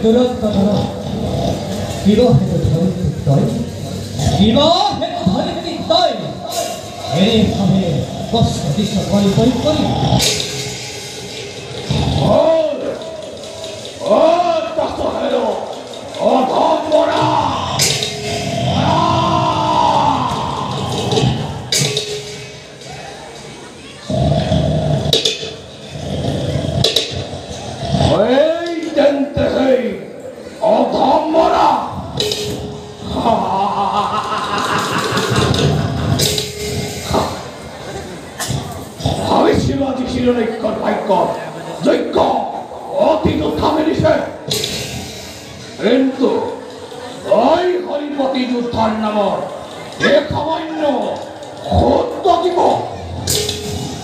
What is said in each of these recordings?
দূরত্ব ধরা বিবাহের ধরিত্রী তয় বিবাহের ধরিত্রী তয় এরে ভাবে কষ্ট দিশ করি করি করি ও তাসহেরো ও ধম্বরা শিবাজী শিরোলেখর ভাগ্য যজ্ঞ অতীত থামে নিষে কিন্তু ওই হরিপতি যুদ্ধার নামর এ খামান্য ক্ষুদ্র জীব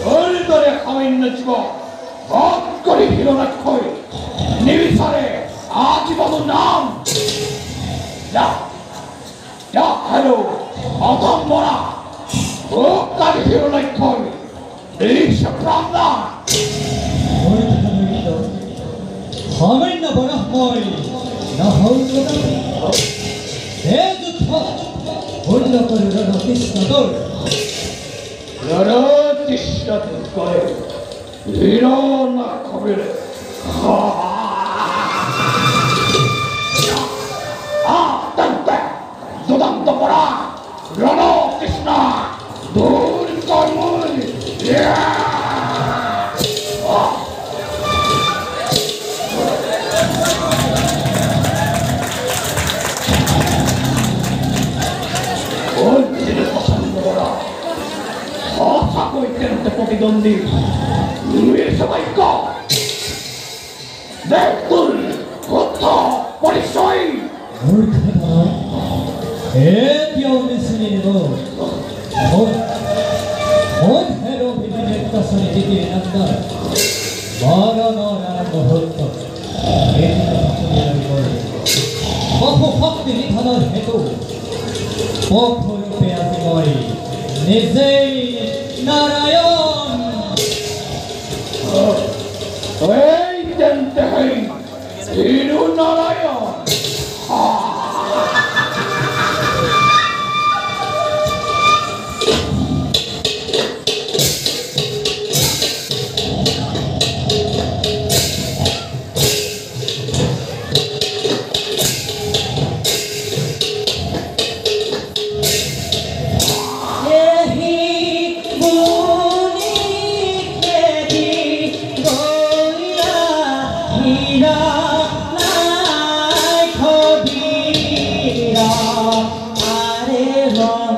দরিদ্রে খামান্য জীব বধ করি হিরোলেখর নিবিচারে আজীবন নাম হ্যালো অধম্বরা ও কারি হিরোলেখর সামান্য বরাহময় না হৌলতা হে যুদ্ধ পূর্ণ করে রণকৃষ্ণ দৌড় রণকৃষ্ণ করে হিরণ খবরে দুদান্ত পড়া রণকৃষ্ণ দূর কর্ময় প্রতিদ্বন্দ্বী পরিচয় ভক্তি নিধনের হেতু পথরূপে আসি মই নিজেই নারায়ণ এই জানতে হয় নারায়ণ Ram